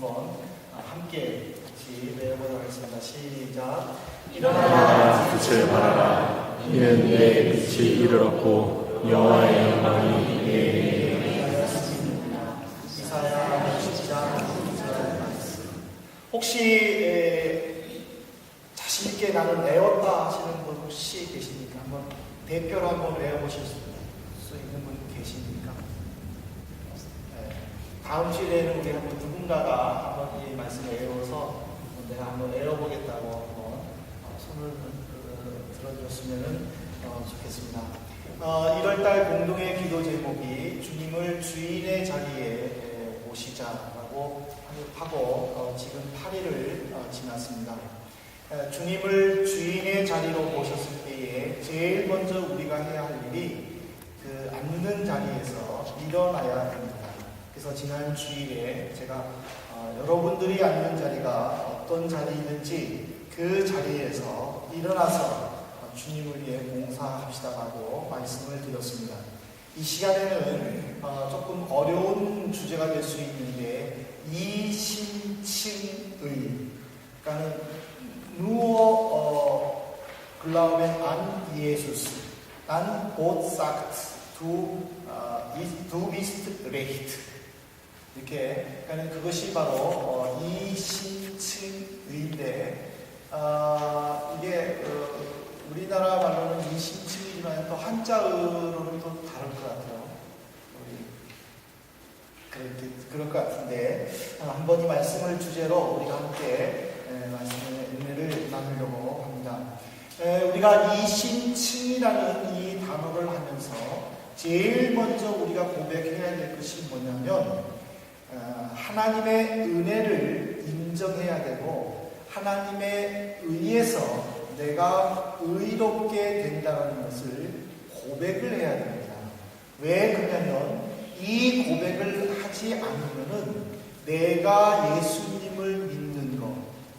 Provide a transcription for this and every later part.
한번 함께 같이 외워보도록 하겠습니다. 시작. 일어나라 빛을 발하라. 이는 내 빛이 이르렀고 여호와의 영광이 내게 하였습니다. 이사야 60장 9절 말씀. 혹시 자신 있게 나는 외웠다 하시는 분 혹시 계십니까? 한번 대표로 한번 외워보실 수 있는 분 계십니까? 다음 시대에는 우리 한번 누군가가 한번 이 말씀을 외워서 내가 한번 외워보겠다고 한번 손을 들어주셨으면 좋겠습니다. 1월달 공동의 기도 제목이 주님을 주인의 자리에 모시자라고 하고 지금 8일을 지났습니다. 주님을 주인의 자리로 모셨을 때에 제일 먼저 우리가 해야 할 일이 그 앉는 자리에서 일어나야 됩니다. 그래서 지난 주일에 제가 여러분들이 앉는 자리가 어떤 자리인지 그 자리에서 일어나서 주님을 위해 봉사합시다라고 말씀을 드렸습니다. 이 시간에는 조금 어려운 주제가 될 수 있는데 이심칭의 그러니까 nur glauben an Jesus, dann Gott sagt, du bist recht. 이렇게, 그러니까 그것이 바로 이심칭의인데, 이게 우리나라 말로는 이심칭이지만 또 한자어로는 또 다를 것 같아요. 그럴 것 같은데, 한번 이 말씀을 주제로 우리가 함께 말씀의 은혜를 나누려고 합니다. 우리가 이심칭이라는 이 단어를 하면서 제일 먼저 우리가 고백해야 될 것이 뭐냐면 하나님의 은혜를 인정해야 되고 하나님의 의에서 내가 의롭게 된다는 것을 고백을 해야 됩니다. 왜 그러냐면 이 고백을 하지 않으면은 내가 예수님을 믿는 것,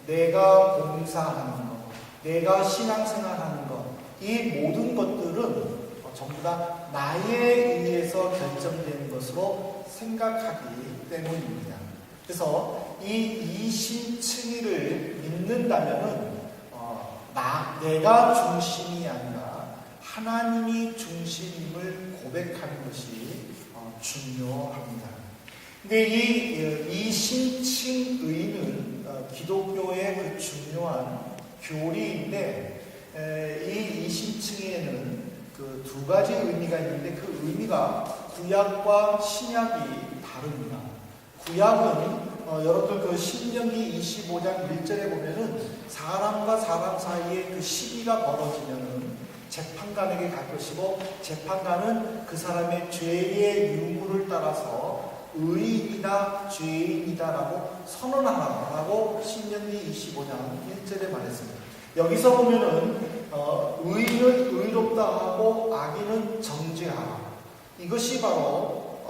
내가 봉사하는 것, 내가 신앙생활하는 것, 이 모든 것들은 전부 다 나에 의해서 결정된 것으로 생각하기 때문입니다. 그래서 이 이심칭의를 믿는다면은 내가 중심이 아니라 하나님이 중심임을 고백하는 것이 중요합니다. 근데 이 이심칭의는 기독교의 그 중요한 교리인데 이 이심칭의에는 그 두 가지 의미가 있는데 그 의미가 구약과 신약이 다릅니다. 구약은 여러분들 그 신명기 25장 1절에 보면은 사람과 사람 사이에 그 시비가 벌어지면은 재판관에게 갈 것이고 재판관은 그 사람의 죄의 유무를 따라서 의인이다 죄인이다라고 선언하라라고 신명기 25장 1절에 말했습니다. 여기서 보면은 의인은 의롭다 하고 악인은 정죄하라. 이것이 바로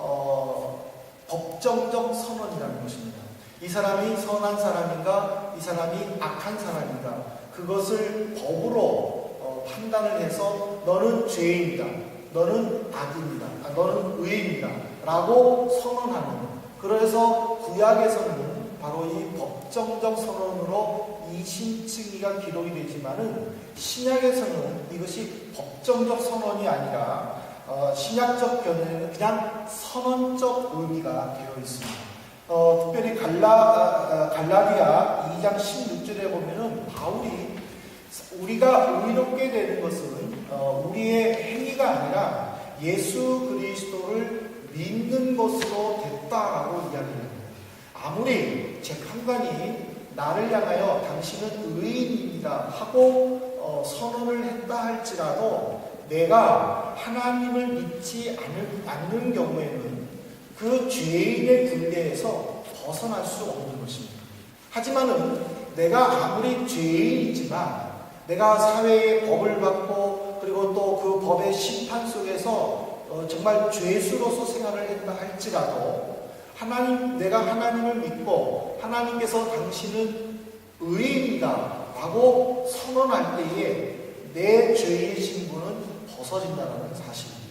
법정적 선언이라는 것입니다. 이 사람이 선한 사람인가, 이 사람이 악한 사람인가, 그것을 법으로 판단을 해서 너는 죄인이다, 너는 악인이다, 너는 의인이다 라고 선언하는. 그래서 구약에서는 바로 이 법정적 선언으로 이심칭의가 기록이 되지만은 신약에서는 이것이 법정적 선언이 아니라 신약적 견해는 그냥 선언적 의미가 되어 있습니다. 특별히 갈라디아 2장 16절에 보면은 바울이 우리가 의롭게 되는 것은 우리의 행위가 아니라 예수 그리스도를 믿는 것으로 됐다라고 이야기합니다. 아무리 재판관이 나를 향하여 당신은 의인입니다 하고 선언을 했다 할지라도 내가 하나님을 믿지 않는 경우에는 그 죄인의 굴레에서 벗어날 수 없는 것입니다. 하지만은 내가 아무리 죄인이지만 내가 사회의 법을 받고 그리고 또 그 법의 심판 속에서 정말 죄수로서 생활을 했다 할지라도 내가 하나님을 믿고 하나님께서 당신은 의인이다 라고 선언할 때에 내 죄의 신분은 벗어진다는 사실입니다.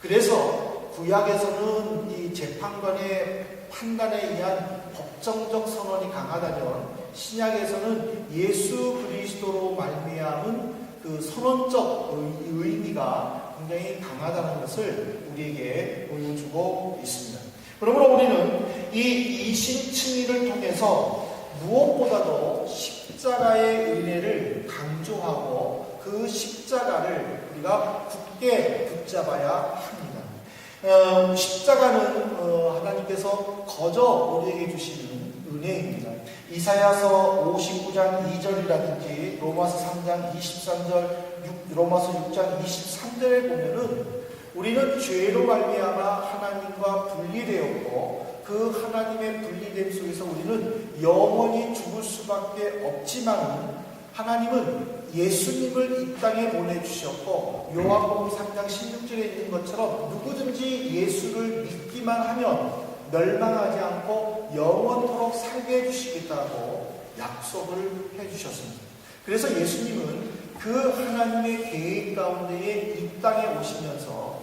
그래서 구약에서는 이 재판관의 판단에 의한 법정적 선언이 강하다면 신약에서는 예수 그리스도로 말미암은 그 선언적 의미가 굉장히 강하다는 것을 우리에게 보여주고 있습니다. 그러므로 우리는 이 이신칭의를 통해서 무엇보다도 십자가의 은혜를 강조하고 그 십자가를 우리가 굳게 붙잡아야 합니다. 십자가는 하나님께서 거저 우리에게 주시는 은혜입니다. 이사야서 59장 2절이라든지 로마서 3장 23절, 로마서 6장 23절에 보면은 우리는 죄로 말미암아 하나님과 분리되었고 그 하나님의 분리됨 속에서 우리는 영원히 죽을 수밖에 없지만 하나님은 예수님을 이 땅에 보내주셨고 요한복음 3장 16절에 있는 것처럼 누구든지 예수를 믿기만 하면 멸망하지 않고 영원토록 살게 해주시겠다고 약속을 해주셨습니다. 그래서 예수님은 그 하나님의 계획 가운데에 이 땅에 오시면서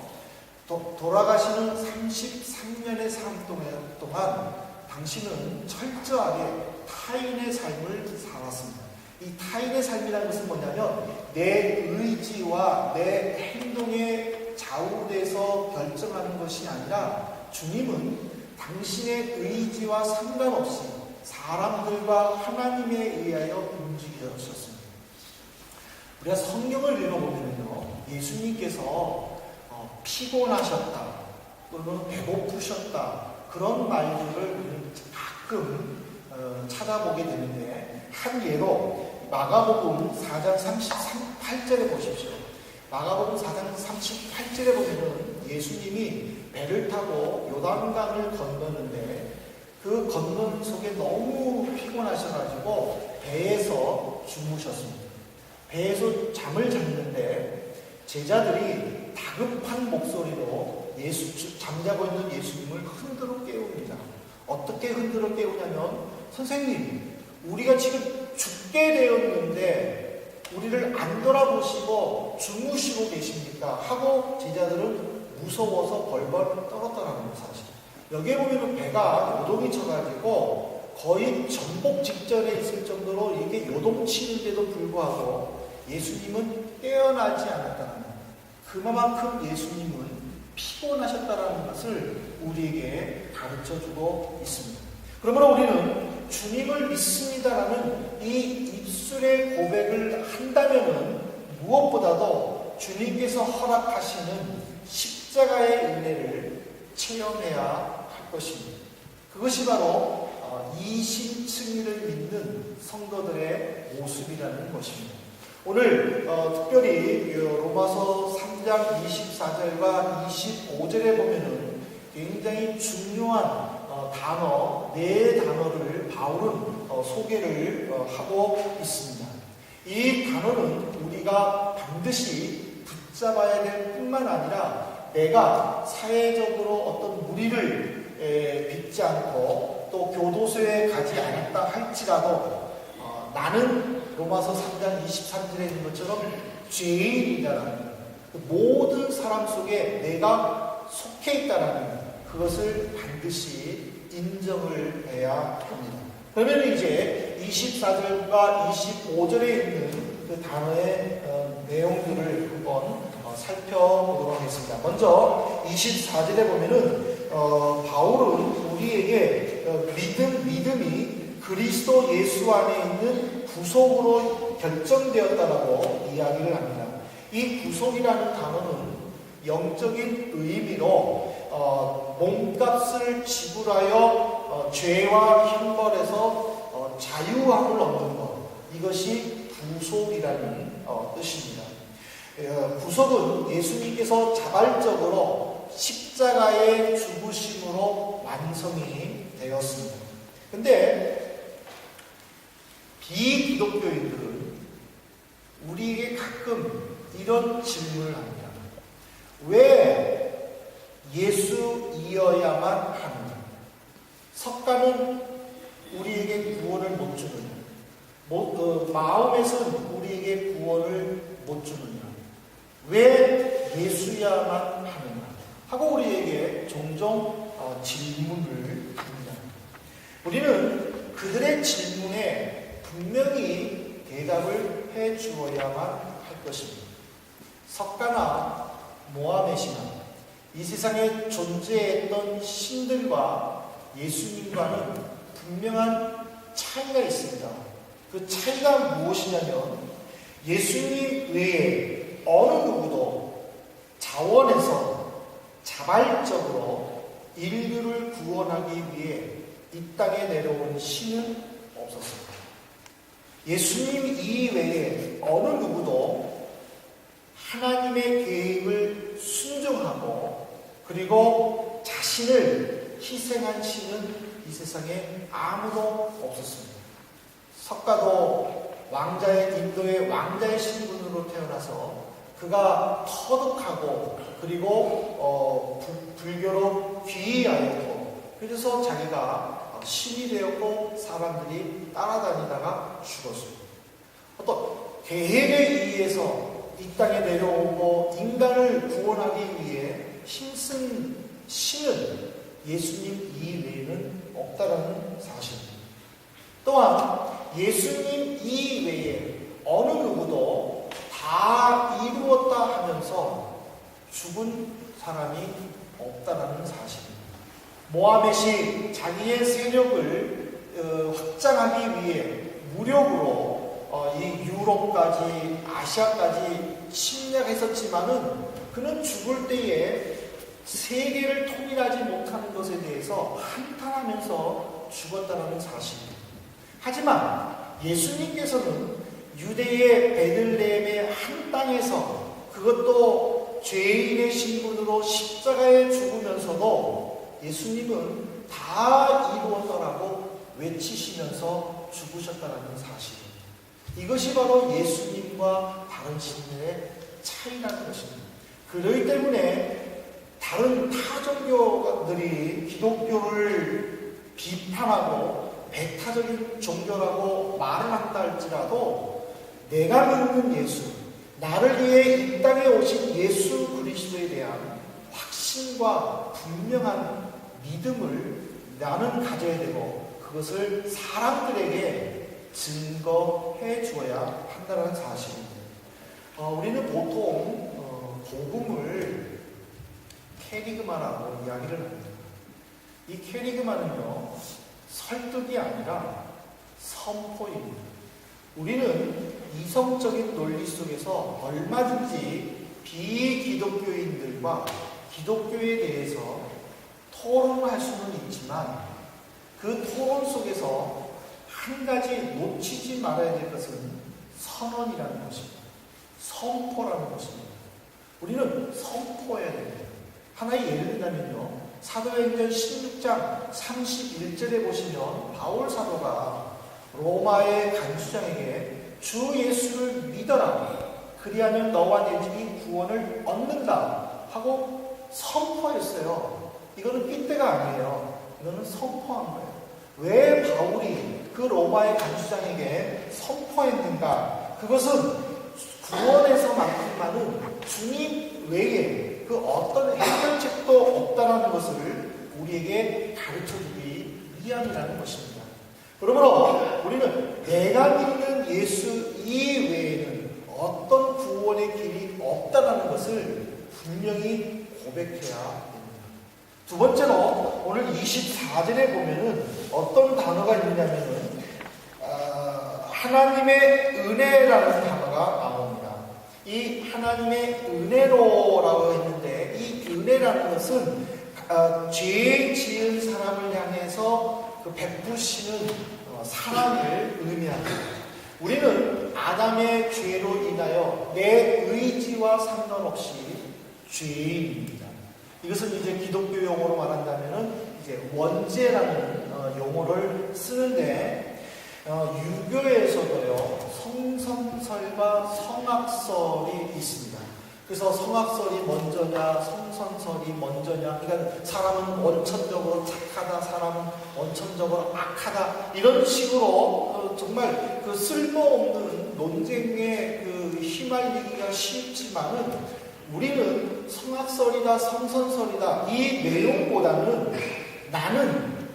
돌아가시는 33년의 삶 동안 당신은 철저하게 타인의 삶을 살았습니다. 이 타인의 삶이라는 것은 뭐냐면 내 의지와 내 행동에 좌우돼서 결정하는 것이 아니라 주님은 당신의 의지와 상관없이 사람들과 하나님에 의하여 움직이셨습니다. 우리가 성경을 읽어보면요, 예수님께서 피곤하셨다 또는 배고프셨다 그런 말들을 우리는 가끔 찾아보게 되는데, 한 예로 마가복음 4장 38절에 보십시오. 마가복음 4장 38절에 보면은 예수님이 배를 타고 요단강을 건너는데 그 건너는 속에 너무 피곤하셔가지고 배에서 주무셨습니다. 배에서 잠을 잤는데 제자들이 다급한 목소리로 잠자고 있는 예수님을 흔들어 깨웁니다. 어떻게 흔들어 깨우냐면, 선생님, 우리가 지금 죽게 되었는데 우리를 안 돌아보시고 주무시고 계십니까? 하고 제자들은 무서워서 벌벌 떨었다는 사실. 여기에 보면 배가 요동이 쳐가지고 거의 전복 직전에 있을 정도로 이게 요동치는데도 불구하고 예수님은 깨어나지 않았다는 것. 그만큼 예수님은 피곤하셨다는 것을 우리에게 가르쳐주고 있습니다. 그러므로 우리는 주님을 믿습니다라는 이 입술의 고백을 한다면은 무엇보다도 주님께서 허락하시는 십자가의 은혜를 체험해야 할 것입니다. 그것이 바로 이신칭의를 믿는 성도들의 모습이라는 것입니다. 오늘 특별히 로마서 3장 24절과 25절에 보면은 굉장히 중요한 단어, 네 단어를 바울은 소개를 하고 있습니다. 이 단어는 우리가 반드시 붙잡아야 될 뿐만 아니라 내가 사회적으로 어떤 무리를 빚지 않고 또 교도소에 가지 않았다 할지라도 나는 로마서 3장 23절에 있는 것처럼 죄인이다라는 모든 사람 속에 내가 속해 있다라는 그것을 반드시 인정을 해야 합니다. 그러면 이제 24절과 25절에 있는 그 단어의 내용들을 한번 살펴보도록 하겠습니다. 먼저 24절에 보면은 바울은 우리에게 믿음이 그리스도 예수 안에 있는 구속으로 결정되었다라고 이야기를 합니다. 이 구속이라는 단어는 영적인 의미로 몸값을 지불하여 죄와 형벌에서 자유함을 얻는 것, 이것이 구속이라는 뜻입니다. 구속은 예수님께서 자발적으로 십자가의 죽으심으로 완성이 되었습니다. 근데 비기독교인들은 우리에게 가끔 이런 질문을 합니다. 왜 예수이어야만 하느냐? 석가는 우리에게 구원을 못 주느냐? 마음에서는 우리에게 구원을 못 주느냐? 왜 예수야만 하느냐? 하고 우리에게 종종 질문을 합니다. 우리는 그들의 질문에 분명히 대답을 해 주어야만 할 것입니다. 석가나 모하메시나 이 세상에 존재했던 신들과 예수님과는 분명한 차이가 있습니다. 그 차이가 무엇이냐면 예수님 외에 어느 누구도 자원해서 자발적으로 인류를 구원하기 위해 이 땅에 내려온 신은 없었습니다. 예수님 이외에 어느 누구도 하나님의 계획을 순종하고 그리고 자신을 희생한 신은 이 세상에 아무도 없었습니다. 석가도 인도의 왕자의 신분으로 태어나서 그가 터득하고 그리고 불교로 귀의하였고 그래서 자기가 신이 되었고 사람들이 따라다니다가 죽었습니다. 어떤 계획에 의해서 이 땅에 내려오고 인간을 구원하기 위해 힘쓴 신은 예수님 이외에는 없다라는 사실입니다. 또한 예수님 이외에 어느 누구도 다 이루었다 하면서 죽은 사람이 없다라는 사실입니다. 모하멧이 자기의 세력을 확장하기 위해 무력으로 이 유럽까지 아시아까지 침략했었지만은 그는 죽을 때에 세계를 통일하지 못하는 것에 대해서 한탄하면서 죽었다는 사실입니다. 하지만 예수님께서는 유대의 베들레헴의 한 땅에서 그것도 죄인의 신분으로 십자가에 죽으면서도 예수님은 다 이루었다라고 외치시면서 죽으셨다는 사실입니다. 이것이 바로 예수님과 다른 신들의 차이라는 것입니다. 그렇기 때문에 다른 타종교들이 기독교를 비판하고 배타적인 종교라고 말을 한다 할지라도 내가 믿는 예수, 나를 위해 이 땅에 오신 예수 그리스도에 대한 확신과 분명한 믿음을 나는 가져야 되고 그것을 사람들에게 증거해 주어야 한다는 사실입니다. 우리는 보통 복음을 캐리그마라고 이야기를 합니다. 이 캐리그마는요, 설득이 아니라 선포입니다. 우리는 이성적인 논리 속에서 얼마든지 비기독교인들과 기독교에 대해서 토론을 할 수는 있지만 그 토론 속에서 한 가지 놓치지 말아야 될 것은 선언이라는 것입니다. 선포라는 것입니다. 우리는 선포해야 됩니다. 하나의 예를 들자면요. 사도행전 16장 31절에 보시면 바울 사도가 로마의 간수장에게 주 예수를 믿어라. 그리하면 너와 내 집이 구원을 얻는다. 하고 선포했어요. 이거는 삐때가 아니에요. 이거는 선포한 거예요. 왜 바울이 그 로마의 간수장에게 선포했는가? 그것은 구원에서만큼만은 주님 외에 그 어떤 해결책도 없다는 것을 우리에게 가르쳐주기 위함이라는 것입니다. 그러므로 우리는 내가 믿는 예수 이외에는 어떤 구원의 길이 없다는 것을 분명히 고백해야 됩니다. 두 번째로 오늘 24절에 보면은 어떤 단어가 있느냐면은 하나님의 은혜라는 단어가 나옵니다. 이 하나님의 은혜로라고 했는데 이 은혜라는 것은 죄 지은 사람을 향해서 그 베푸시는 사랑을 의미합니다. 우리는 아담의 죄로 인하여 내 의지와 상관없이 죄인입니다. 이것은 이제 기독교 용어로 말한다면은 이제 원죄라는 용어를 쓰는데 유교에서도요 성선설과 성악설이 있습니다. 그래서 성악설이 먼저냐 성선설이 먼저냐, 그러니까 사람은 원천적으로 착하다, 사람은 원천적으로 악하다, 이런 식으로 정말 그 쓸모없는 논쟁에 그 휘말리기가 쉽지만은 우리는 성악설이다 성선설이다 이 내용보다는 나는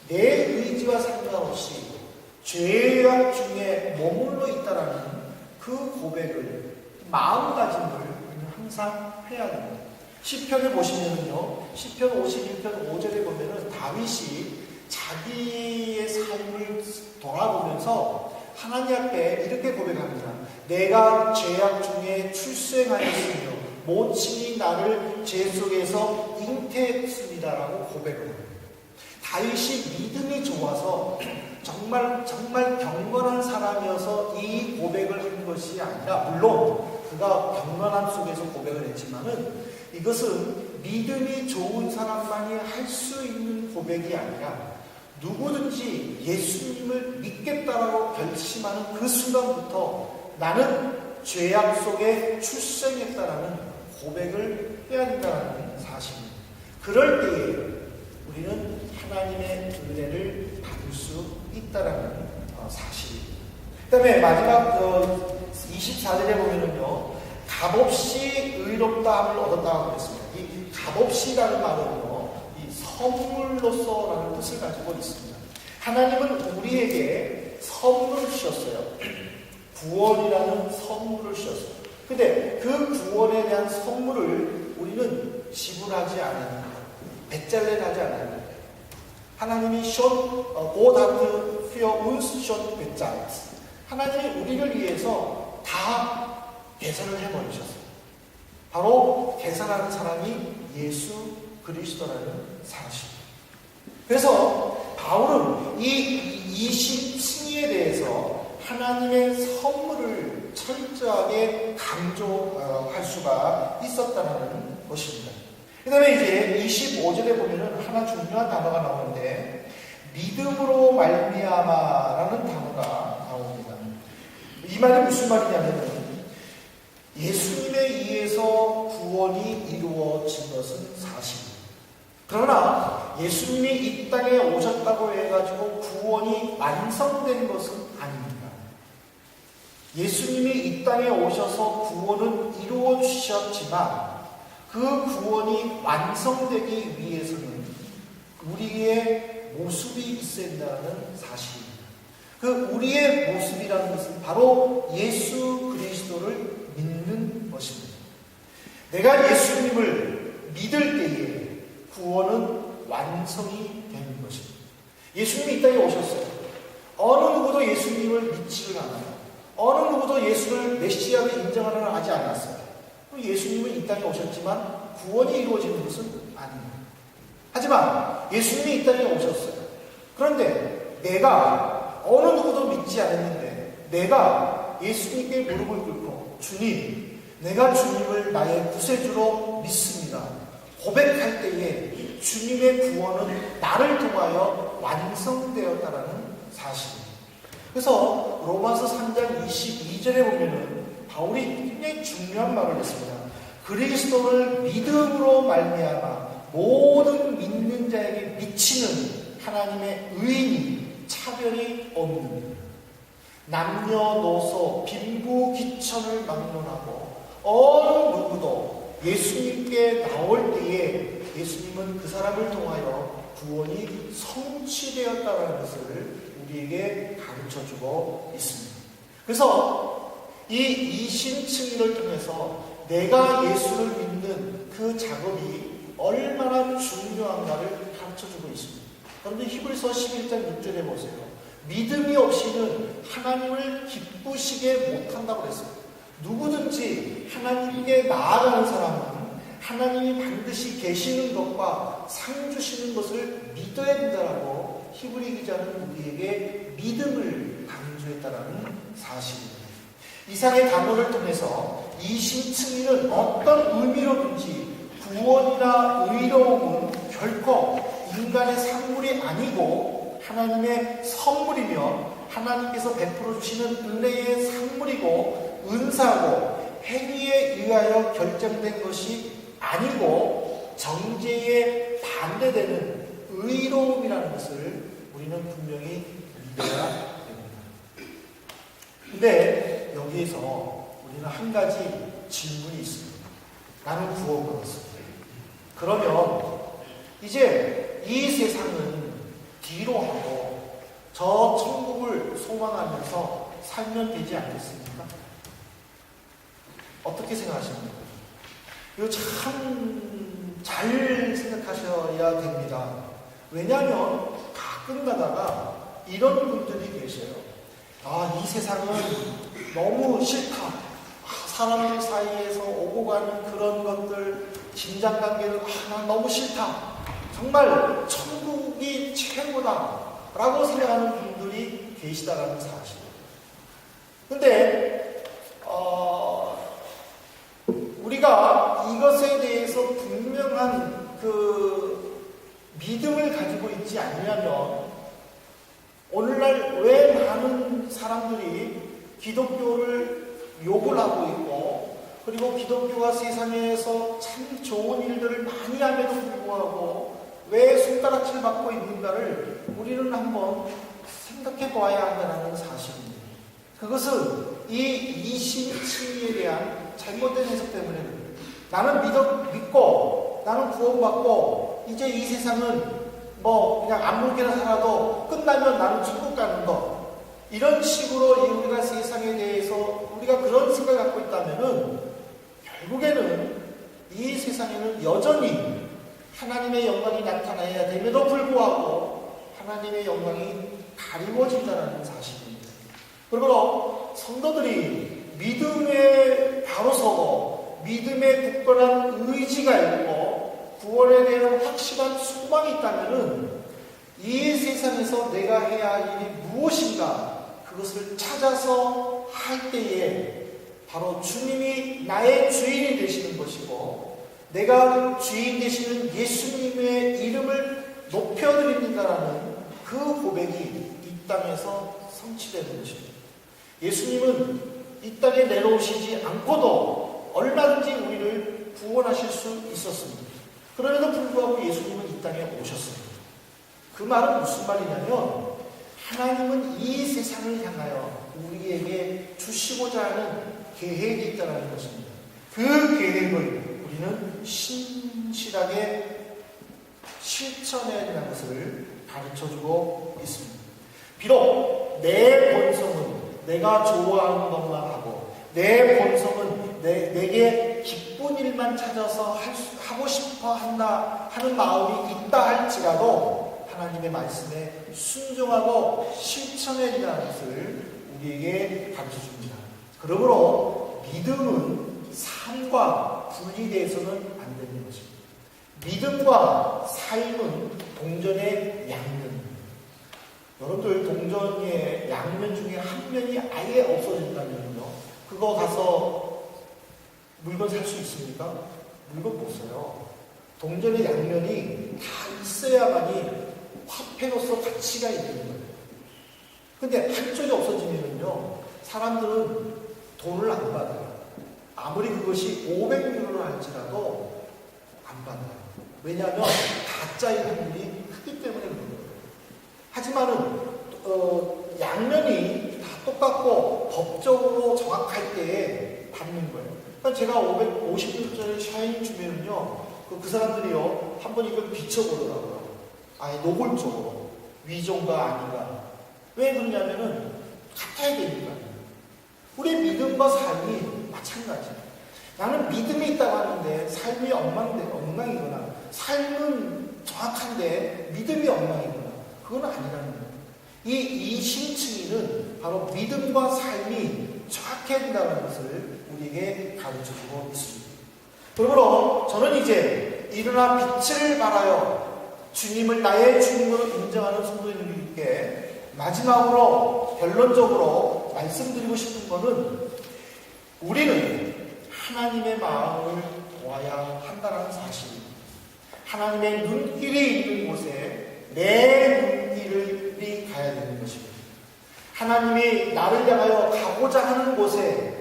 내 의지와 상관없이 죄악 중에 머물러 있다라는 그 고백을, 마음가짐을 우리는 항상 해야 됩니다. 시편을 보시면은요, 시편 51편 5절에 보면은 다윗이 자기의 삶을 돌아보면서 하나님 앞에 이렇게 고백합니다. 내가 죄악 중에 출생하였으며 모친이 나를 죄 속에서 잉태했습니다라고 고백을 합니다. 다윗이 믿음이 좋아서 정말 경건한 사람이어서 이 고백을 한 것이 아니라, 물론 그가 경건함 속에서 고백을 했지만은 이것은 믿음이 좋은 사람만이 할 수 있는 고백이 아니라 누구든지 예수님을 믿겠다라고 결심하는 그 순간부터 나는 죄악 속에 출생했다라는 고백을 해야 된다는 사실입니다. 그럴 때에 우리는 하나님의 은혜를 받을 수 있다라는 사실입니다. 그 다음에 마지막 24절에 보면은요, 값없이 의롭다함을 얻었다고 그랬습니다. 이 값없이라는 말은요, 이 선물로서라는 뜻을 가지고 있습니다. 하나님은 우리에게 선물을 주셨어요. 구원이라는 선물을 주셨어요. 근데 그 구원에 대한 선물을 우리는 지불하지 않아요. 배달을 하지 않아요. 하나님이 God hat für uns schon bezahlt. 하나님이 우리를 위해서 다 계산을 해버리셨어요. 바로 계산하는 사람이 예수 그리스도라는 사실. 그래서 바울은 이 20층에 대해서 하나님의 선물을 철저하게 강조할 수가 있었다는 것입니다. 그 다음에 이제 25절에 보면은 하나 중요한 단어가 나오는데, 믿음으로 말미암아라는 단어가 나옵니다. 이 말이 무슨 말이냐면은, 예수님에 의해서 구원이 이루어진 것은 사실입니다. 그러나 예수님이 이 땅에 오셨다고 해가지고 구원이 완성된 것은 아닙니다. 예수님이 이 땅에 오셔서 구원은 이루어 주셨지만 그 구원이 완성되기 위해서는 우리의 모습이 있어야 한다는 사실입니다. 그 우리의 모습이라는 것은 바로 예수 그리스도를 믿는 것입니다. 내가 예수님을 믿을 때에 구원은 완성이 되는 것입니다. 예수님이 이 땅에 오셨어요. 어느 누구도 예수님을 믿지를 않아요. 어느 누구도 예수를 메시아로 인정하려 하지 않았어요. 예수님은 이 땅에 오셨지만 구원이 이루어지는 것은 아닙니다. 하지만 예수님이 이 땅에 오셨어요. 그런데 내가 어느 누구도 믿지 않았는데 내가 예수님께 무릎을 꿇고, 주님, 내가 주님을 나의 구세주로 믿습니다, 고백할 때에 주님의 구원은 나를 통하여 완성되었다라는 사실입니다. 그래서 로마서 3장 22절에 보면은 바울이 굉장히 중요한 말을 했습니다. 그리스도를 믿음으로 말미암아 모든 믿는 자에게 미치는 하나님의 의인이 차별이 없는, 남녀노소 빈부귀천을 막론하고 어느 누구도 예수님께 나올 때에 예수님은 그 사람을 통하여 구원이 성취되었다는 것을 우리에게 가르쳐주고 있습니다. 그래서 이 이신층의를 통해서 내가 예수를 믿는 그 작업이 얼마나 중요한가를 가르쳐주고 있습니다. 여러분들 히브리서 11장 6절에 보세요. 믿음이 없이는 하나님을 기쁘시게 못한다고 그랬어요. 누구든지 하나님께 나아가는 사람은 하나님이 반드시 계시는 것과 상 주시는 것을 믿어야 된다라고 히브리 기자는 우리에게 믿음을 강조했다라는 사실입니다. 이상의 단어를 통해서 이 신층이는 어떤 의미로든지 구원이나 의로움은 결코 인간의 산물이 아니고 하나님의 선물이며 하나님께서 베풀어 주시는 은혜의 산물이고 은사고 행위에 의하여 결정된 것이 아니고 정죄에 반대되는 의로움이라는 것을 우리는 분명히 믿어야 됩니다. 근데 여기에서 우리는 한 가지 질문이 있습니다. 나는 구원받았습니다. 그러면 이제 이 세상은 뒤로 하고 저 천국을 소망하면서 살면 되지 않겠습니까? 어떻게 생각하십니까? 이거 참 잘 생각하셔야 됩니다. 왜냐하면 가끔 가다가 이런 분들이 계셔요. 이 세상은 너무 싫다. 사람들 사이에서 오고 가는 그런 것들, 긴장관계를 난 너무 싫다. 정말 천국이 최고다 라고 생각하는 분들이 계시다라는 사실. 근데 우리가 이것에 대해서 분명한 그 믿음을 가지고 있지 않으면 오늘날 왜 많은 사람들이 기독교를 욕을 하고 있고, 그리고 기독교가 세상에서 참 좋은 일들을 많이 함에도 불구하고 왜 손가락질 받고 있는가를 우리는 한번 생각해 보아야 한다는 사실입니다. 그것은 이 이심치에 대한 잘못된 해석 때문에 나는 믿고 나는 구원받고 이제 이 세상은 그냥 아무렇게나 살아도 끝나면 나는 천국 가는 거, 이런 식으로 우리가 세상에 대해서 우리가 그런 생각을 갖고 있다면은 결국에는 이 세상에는 여전히 하나님의 영광이 나타나야 됨에도 불구하고 하나님의 영광이 가리워진다는 사실입니다. 그리고 성도들이 믿음에 바로 서고 믿음에 굳건한 의지가 있고 구원에 대한 확실한 소망이 있다면은 이 세상에서 내가 해야 할 일이 무엇인가 그것을 찾아서 할 때에 바로 주님이 나의 주인이 되시는 것이고 내가 주인 되시는 예수님의 이름을 높여드립니다라는 그 고백이 이 땅에서 성취되는 것입니다. 예수님은 이 땅에 내려오시지 않고도 얼마든지 우리를 구원하실 수 있었습니다. 그럼에도 불구하고 예수님은 이 땅에 오셨습니다. 그 말은 무슨 말이냐면 하나님은 이 세상을 향하여 우리에게 주시고자 하는 계획이 있다는 것입니다. 그 계획을 우리는 신실하게 실천해야 되는 것을 가르쳐주고 있습니다. 비록 내 본성은 내가 좋아하는 것만 하고 내 본성은 내게 기쁜 일만 찾아서 하고 싶어 한다 하는 마음이 있다 할지라도 하나님의 말씀에 순종하고 실천해야 된다는 것을 우리에게 가르쳐줍니다. 그러므로 믿음은 삶과 분리되어서는 안 되는 것입니다. 믿음과 삶은 동전의 양면입니다. 여러분들 동전의 양면 중에 한 면이 아예 없어진다면요, 그거 가서 물건 살 수 있습니까? 물건 못 사요. 동전의 양면이 다 있어야만이 화폐로서 가치가 있는 거예요. 근데 한쪽이 없어지면요, 사람들은 돈을 안 받아요. 아무리 그것이 500유로를 할지라도 안 받아요. 왜냐하면 가짜의 확률이 크기 때문에 그런 거예요. 하지만은 양면이 다 똑같고 법적으로 정확할 때에 받는 거예요. 그러니까 제가 550유로짜리 샤인 주면은요, 그 사람들이요, 한번 이걸 비춰보더라고요. 아예 노골적으로 위종가 아닌가. 왜 그러냐면은 같아야 되니까. 우리 믿음과 삶이 마찬가지예요. 나는 믿음이 있다고 하는데 삶이 엉망이거나 삶은 정확한데 믿음이 엉망이거나 그건 아니라는 거예요. 이 신층이는 바로 믿음과 삶이 정확해야 된다는 것을 우리에게 가르쳐주고 있습니다. 그러므로 저는 이제 일어나 빛을 발하여 주님을 나의 주님으로 인정하는 성도님들께 마지막으로 결론적으로 말씀드리고 싶은 것은 우리는 하나님의 마음을 보아야 한다는 사실입니다. 하나님의 눈길이 있는 곳에 내 눈길이 가야 되는 것입니다. 하나님이 나를 향하여 가고자 하는 곳에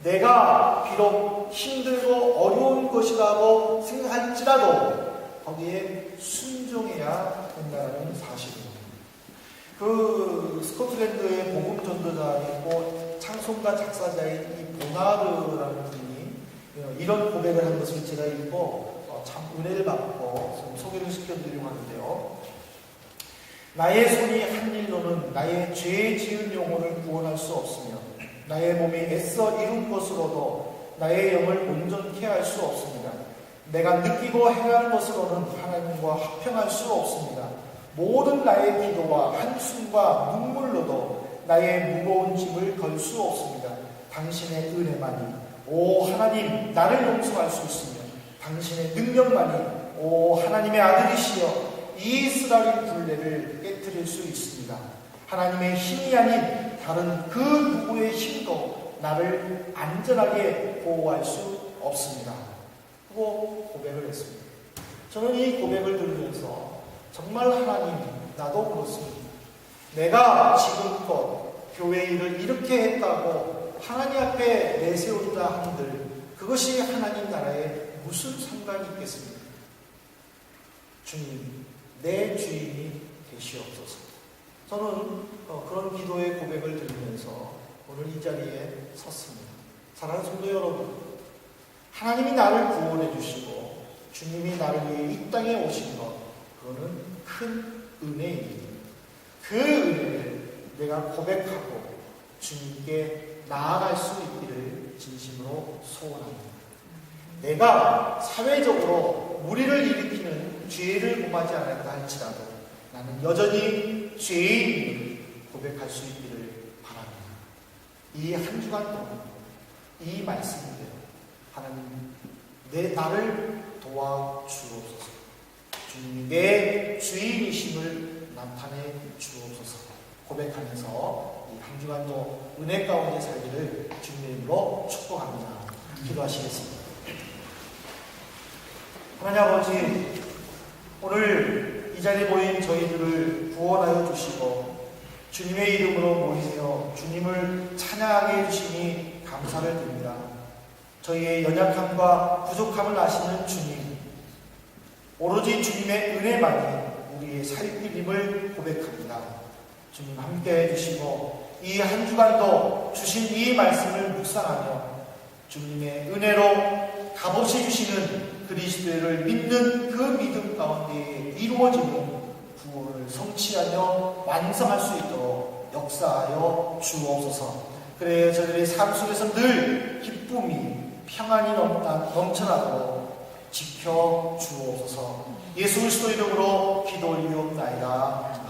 내가 비록 힘들고 어려운 것이라고 생각할지라도 거기에 순종해야 된다는 사실입니다. 그 스코틀랜드의 복음 전도자이고 찬송가 작사자인 이 보나르라는 분이 이런 고백을 한 것을 제가 읽고 참 은혜를 받고 소개를 시켜드리려고 하는데요. 나의 손이 한 일로는 나의 죄 지은 영혼을 구원할 수 없으며 나의 몸이 애써 이룬 것으로도 나의 영을 온전케 할 수 없습니다. 내가 느끼고 행할 것으로는 하나님과 화평할 수 없습니다. 모든 나의 기도와 한숨과 눈물로도 나의 무거운 짐을 걸 수 없습니다. 당신의 은혜만이 오 하나님 나를 용서할 수 있으며 당신의 능력만이 오 하나님의 아들이시여 이 이스라엘 굴레를 깨뜨릴 수 있습니다. 하나님의 힘이 아닌 다른 그 누구의 힘도 나를 안전하게 보호할 수 없습니다. 하고 고백을 했습니다. 저는 이 고백을 들으면서 정말 하나님 나도 그렇습니다. 내가 지금껏 교회 일을 이렇게 했다고 하나님 앞에 내세운다 한들 그것이 하나님 나라에 무슨 상관이 있겠습니까? 주님 내 주인이 되시옵소서. 저는 그런 기도의 고백을 들으면서 오늘 이 자리에 섰습니다. 사랑하는 성도 여러분, 하나님이 나를 구원해 주시고 주님이 나를 위해 이 땅에 오신 것 그거는 큰 은혜입니다. 그 은혜를 내가 고백하고 주님께 나아갈 수 있기를 진심으로 소원합니다. 내가 사회적으로 무리를 일으키는 죄를 범하지 않았다 할지라도 나는 여전히 죄인임을 고백할 수 있기를 바랍니다. 이 한 주간 동안 이 말씀대로 하나님 나를 도와주옵소서. 주님이 내 주인이심을 나타내 주옵소서. 고백하면서 이 한 주간도 은혜 가운데 살기를 주님의 이름으로 축복합니다. 기도하시겠습니다. 하나님 아버지, 오늘 이 자리에 모인 저희들을 구원하여 주시고 주님의 이름으로 모이며 주님을 찬양하게 해주시니 감사를 드립니다. 저희의 연약함과 부족함을 아시는 주님, 오로지 주님의 은혜만이 우리의 살 길임을 고백합니다. 주님 함께 해주시고 이 한 주간도 주신 이 말씀을 묵상하며 주님의 은혜로 값없이 주시는 그리스도를 믿는 그 믿음 가운데 이루어지는 구원을 성취하며 완성할 수 있도록 역사하여 주옵소서. 그래 저들의 삶 속에서 늘 기쁨이 평안이 넘쳐나도록 지켜 주옵소서. 예수 그리스도 이름으로 기도 올리옵나이다.